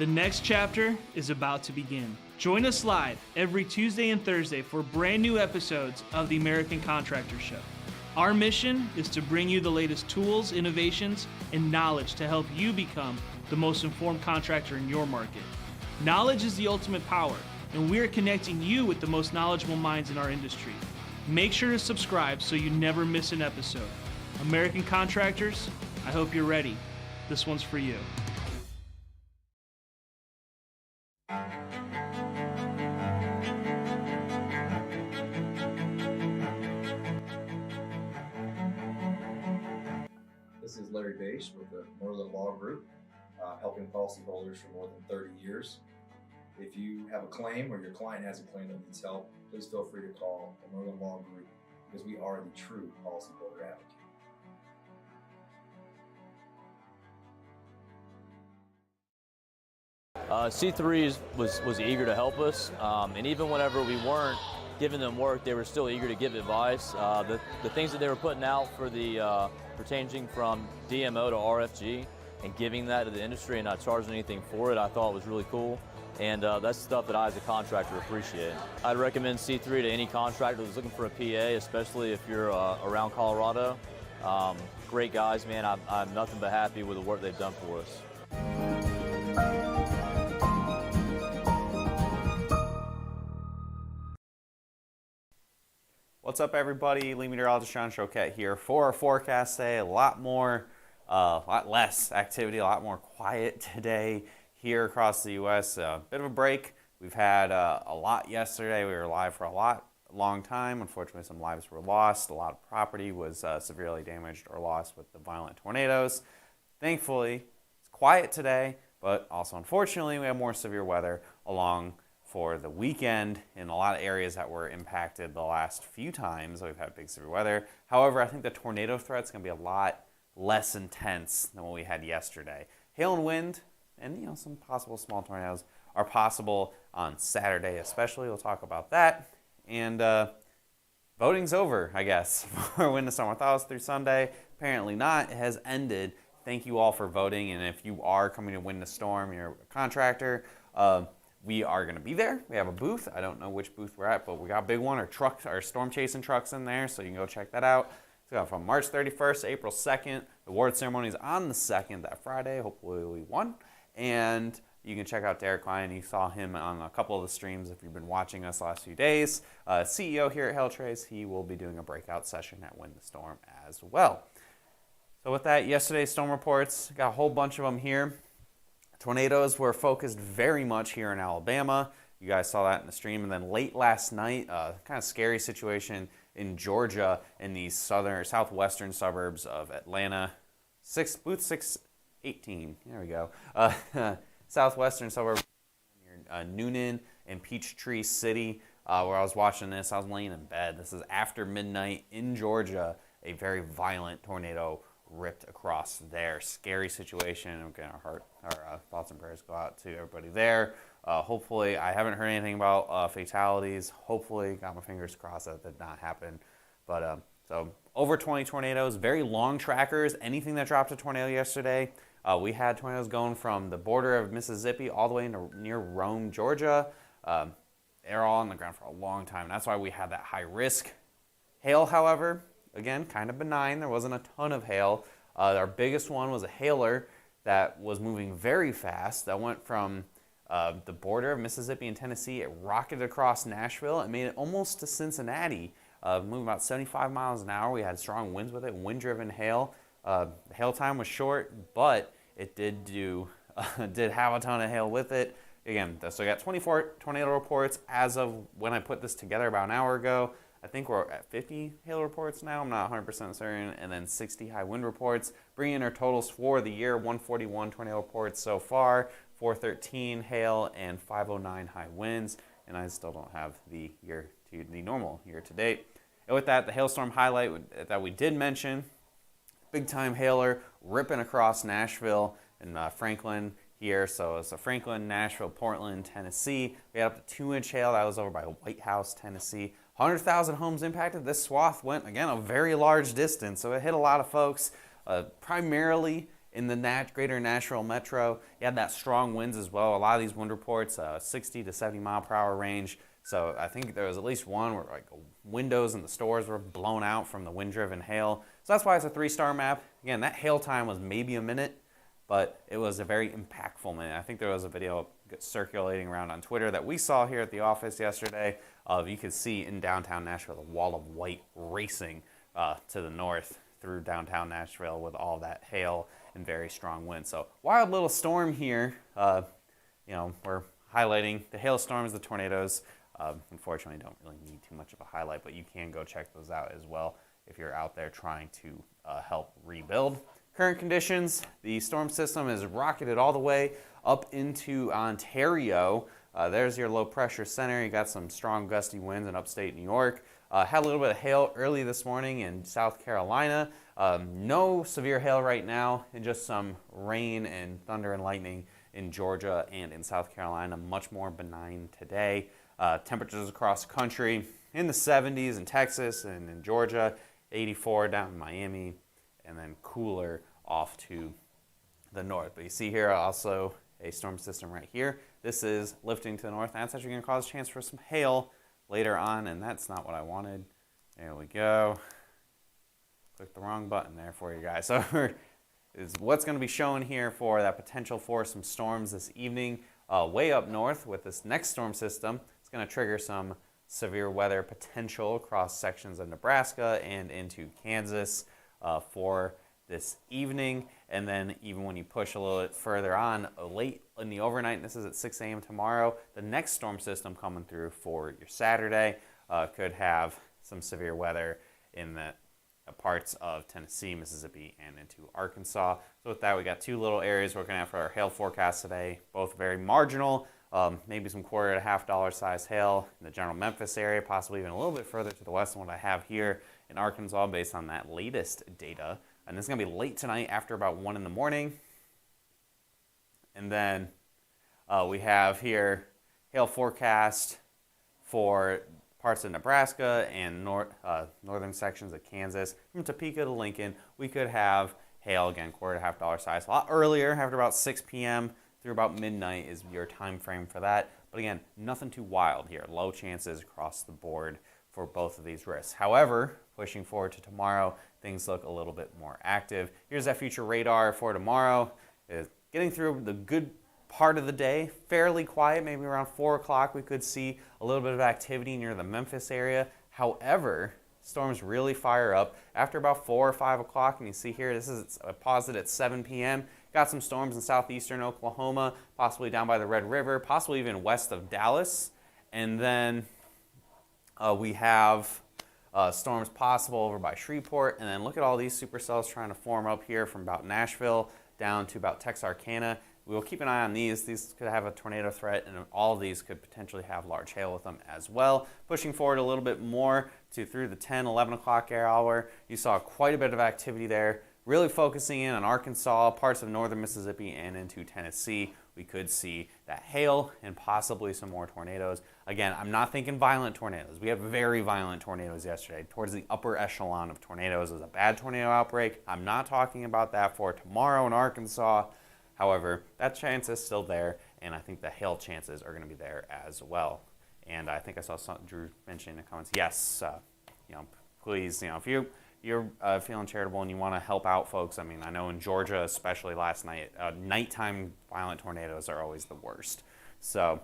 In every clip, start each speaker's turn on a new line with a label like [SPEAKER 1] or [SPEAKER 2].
[SPEAKER 1] The next chapter is about to begin. Join us live every Tuesday and Thursday for brand new episodes of the American Contractor Show. Our mission is to bring you the latest tools, innovations, and knowledge to help you become the most informed contractor in your market. Knowledge is the ultimate power, and we're connecting you with the most knowledgeable minds in our industry. Make sure to subscribe so you never miss an episode. American Contractors, I hope you're ready. This one's for you.
[SPEAKER 2] This is Larry Bache with the Northern Law Group, helping policyholders for more than 30 years. If you have a claim or your client has a claim that needs help, please feel free to call the Northern Law Group because we are the true policyholder advocate.
[SPEAKER 3] C3 was eager to help us, and even whenever we weren't giving them work, they were still eager to give advice. The things that they were putting out for the for changing from DMO to RFG and giving that to the industry and not charging anything for it, I thought was really cool. And that's stuff that I as a contractor appreciate. I'd recommend C3 to any contractor that's looking for a PA, especially if you're around Colorado. Great guys, man. I'm nothing but happy with the work they've done for us.
[SPEAKER 4] What's up, everybody? Lead meteorologist John Choquette here for our forecast today. A lot less activity, a lot more quiet today here across the U.S. A bit of a break. We've had a lot yesterday. We were live for a long time. Unfortunately, some lives were lost. A lot of property was severely damaged or lost with the violent tornadoes. Thankfully, it's quiet today, but also unfortunately, we have more severe weather along for the weekend in a lot of areas that were impacted the last few times. We've had big severe weather. However, I think the tornado threat's going to be a lot less intense than what we had yesterday. Hail and wind and some possible small tornadoes are possible on Saturday especially. We'll talk about that. And voting's over, I guess, for Win the Storm. I thought it was through Sunday. Apparently not. It has ended. Thank you all for voting. And if you are coming to Win the Storm, you're a contractor, we are going to be there. We have a booth. I don't know which booth we're at, but we got a big one. Our storm chasing trucks in there, so you can go check that out. So from March 31st to April 2nd. The award ceremony is on the 2nd, that Friday. Hopefully we won. And you can check out Derek Klein. You saw him on a couple of the streams if you've been watching us the last few days. CEO here at Hail Trace. He will be doing a breakout session at Win the Storm as well. So with that, yesterday's storm reports, got a whole bunch of them here. Tornadoes were focused very much here in Alabama. You guys saw that in the stream. And then late last night, kind of scary situation in Georgia in the southwestern suburbs of Atlanta. Booth 618. There we go. Southwestern suburbs near Noonan and Peachtree City, where I was watching this. I was laying in bed. This is after midnight in Georgia. A very violent tornado ripped across there. Scary situation. Again, our thoughts and prayers go out to everybody there. Hopefully, I haven't heard anything about fatalities. Hopefully, got my fingers crossed that did not happen. But so over 20 tornadoes, very long trackers. Anything that dropped a tornado yesterday. We had tornadoes going from the border of Mississippi all the way into near Rome, Georgia. They're all on the ground for a long time. That's why we had that high risk. Hail, however, again, kind of benign. There wasn't a ton of hail. Our biggest one was a hailer that was moving very fast. That went from the border of Mississippi and Tennessee. It rocketed across Nashville. It made it almost to Cincinnati, moving about 75 miles an hour. We had strong winds with it, wind-driven hail. The hail time was short, but it did have a ton of hail with it. Again, so we got 24 tornado reports as of when I put this together about an hour ago. I think we're at 50 hail reports now. I'm not 100% certain. And then 60 high wind reports, bringing our totals for the year. 141 tornado reports so far, 413 hail, and 509 high winds. And I still don't have the normal year to date. And with that, the hailstorm highlight that we did mention, big time hailer ripping across Nashville and Franklin here. So it's Franklin, Nashville, Portland, Tennessee. We had up to 2-inch hail. That was over by White House, Tennessee. 100,000 homes impacted. This swath went, again, a very large distance, so it hit a lot of folks, primarily In the greater Nashville metro, you had that strong winds as well. A lot of these wind reports, 60 to 70 mile per hour range. So I think there was at least one where like windows in the stores were blown out from the wind-driven hail. So that's why it's a 3-star map. Again, that hail time was maybe a minute, but it was a very impactful minute. I think there was a video circulating around on Twitter that we saw here at the office yesterday of, you could see in downtown Nashville, the wall of white racing to the north through downtown Nashville with all that hail and very strong wind. So wild little storm here. We're highlighting the hailstorms, the tornadoes. Unfortunately, don't really need too much of a highlight, but you can go check those out as well if you're out there trying to help rebuild. Current conditions, the storm system is rocketed all the way up into Ontario. There's your low pressure center. You got some strong gusty winds in upstate New York. Had a little bit of hail early this morning in South Carolina. No severe hail right now, and just some rain and thunder and lightning in Georgia and in South Carolina. Much more benign today. Temperatures across the country in the 70s in Texas and in Georgia, 84 down in Miami, and then cooler off to the north. But you see here also a storm system right here. This is lifting to the north. That's actually going to cause a chance for some hail later on, and that's not what I wanted. There we go. Click the wrong button there for you guys. So is what's going to be shown here for that potential for some storms this evening. Way up north with this next storm system, it's going to trigger some severe weather potential across sections of Nebraska and into Kansas for this evening. And then even when you push a little bit further on, late in the overnight, this is at 6 a.m. tomorrow, the next storm system coming through for your Saturday could have some severe weather in the parts of Tennessee, Mississippi, and into Arkansas. So with that, we got 2 little areas we're looking at for our hail forecast today, both very marginal, maybe some $1.25 to $1.5 size hail in the general Memphis area, possibly even a little bit further to the west than what I have here in Arkansas based on that latest data. And this is going to be late tonight after about 1 in the morning. And then we have here hail forecast for parts of Nebraska and northern sections of Kansas. From Topeka to Lincoln, we could have hail, again, $1.25 to $1.5 size. A lot earlier, after about 6 p.m. through about midnight is your time frame for that. But again, nothing too wild here. Low chances across the board for both of these risks. However, pushing forward to tomorrow, things look a little bit more active. Here's that future radar for tomorrow. It's getting through the good part of the day, fairly quiet. Maybe around 4 o'clock we could see a little bit of activity near the Memphis area. However, storms really fire up after about 4 or 5 o'clock. And you see here, this is a posit at 7 p.m. Got some storms in southeastern Oklahoma, possibly down by the Red River, possibly even west of Dallas. And then we have storms possible over by Shreveport. And then look at all these supercells trying to form up here from about Nashville down to about Texarkana. We will keep an eye on these. These could have a tornado threat, and all of these could potentially have large hail with them as well. Pushing forward a little bit more to through the 10, 11 o'clock hour, you saw quite a bit of activity there. Really focusing in on Arkansas, parts of northern Mississippi, and into Tennessee. We could see that hail and possibly some more tornadoes. Again, I'm not thinking violent tornadoes. We had very violent tornadoes yesterday. Towards the upper echelon of tornadoes was a bad tornado outbreak. I'm not talking about that for tomorrow in Arkansas. However, that chance is still there, and I think the hail chances are going to be there as well. And I think I saw Drew mentioning in the comments, yes, please, if you're feeling charitable and you want to help out folks, I mean, I know in Georgia, especially last night, nighttime violent tornadoes are always the worst. So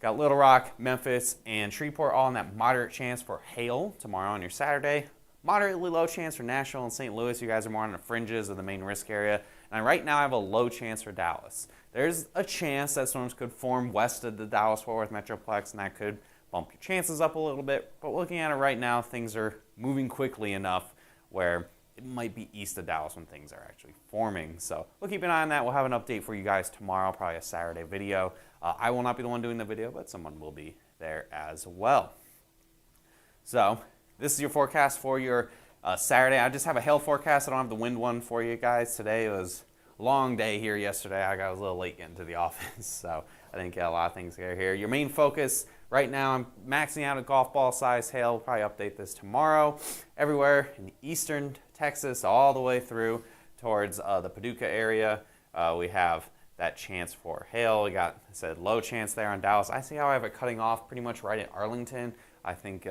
[SPEAKER 4] got Little Rock, Memphis, and Shreveport all in that moderate chance for hail tomorrow on your Saturday. Moderately low chance for Nashville and St. Louis. You guys are more on the fringes of the main risk area. And right now I have a low chance for Dallas. There's a chance that storms could form west of the Dallas-Fort Worth Metroplex, and that could bump your chances up a little bit. But looking at it right now, things are moving quickly enough where it might be east of Dallas when things are actually forming. So we'll keep an eye on that. We'll have an update for you guys tomorrow, probably a Saturday video. I will not be the one doing the video, but someone will be there as well. So this is your forecast for your Saturday. I just have a hail forecast. I don't have the wind one for you guys today. It was a long day here yesterday. I was a little late getting to the office, so I didn't get a lot of things here. Your main focus right now, I'm maxing out a golf ball size hail. We'll probably update this tomorrow. Everywhere in eastern Texas all the way through towards the Paducah area, we have that chance for hail. We got, I said, low chance there on Dallas. I see how I have it cutting off pretty much right at Arlington. I think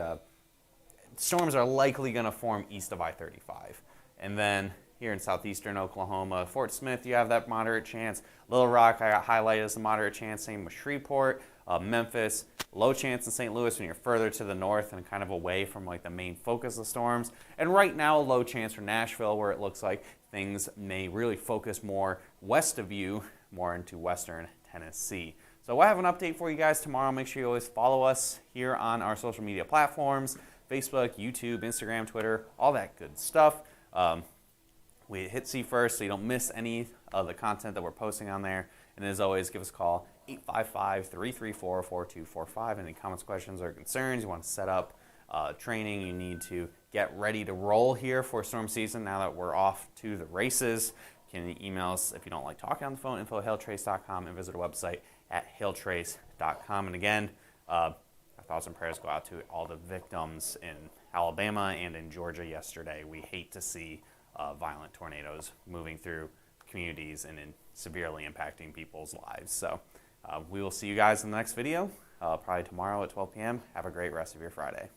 [SPEAKER 4] storms are likely going to form east of I-35. And then here in southeastern Oklahoma, Fort Smith, you have that moderate chance. Little Rock, I got highlighted as a moderate chance. Same with Shreveport. Memphis, low chance in St. Louis when you're further to the north and kind of away from like the main focus of storms. And right now, low chance for Nashville, where it looks like things may really focus more west of you, more into western Tennessee. So we'll have an update for you guys tomorrow. Make sure you always follow us here on our social media platforms, Facebook, YouTube, Instagram, Twitter, all that good stuff. We hit see first so you don't miss any of the content that we're posting on there. And as always, give us a call, 855-334-4245. Any comments, questions, or concerns, you want to set up training, you need to get ready to roll here for storm season now that we're off to the races. You can email us if you don't like talking on the phone, info@hailtrace.com, and visit our website at hailtrace.com. And again, our thoughts and prayers go out to all the victims in Alabama and in Georgia yesterday. We hate to see violent tornadoes moving through communities and severely impacting people's lives. So we will see you guys in the next video, probably tomorrow at 12 p.m. Have a great rest of your Friday.